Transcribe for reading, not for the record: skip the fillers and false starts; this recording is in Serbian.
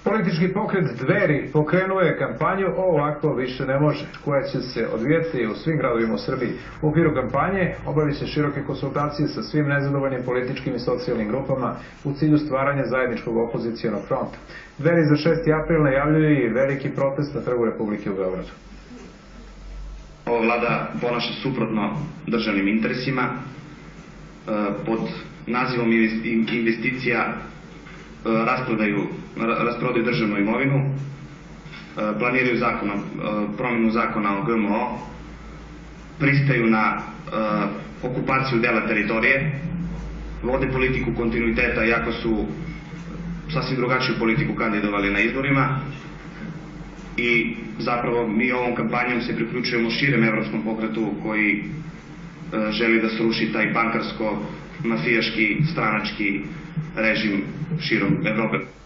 Politički pokret Dveri pokrenuo je kampanju Ovako više ne može, koja će se odvijati u svim gradovima u Srbiji. U okviru kampanje obavit će široke konsultacije sa svim nezadovoljnim političkim i socijalnim grupama u cilju stvaranja zajedničkog opozicijonog fronta. Dveri za 6. april najavljuju i veliki protest na Trgu Republike u Beogradu. Ova vlada ponaša suprotno državnim interesima, pod nazivom investicija rasprodaju državnu imovinu, planiraju promjenu zakona o GMO, pristaju na okupaciju dela teritorije, vode politiku kontinuiteta iako su sasvim drugačiju politiku kandidovali na izborima i zapravo mi ovom kampanjom se priključujemo širem evropskom pokretu koji želi da sruši taj bankarsko, mafijaški, stranački režim širom Evrope.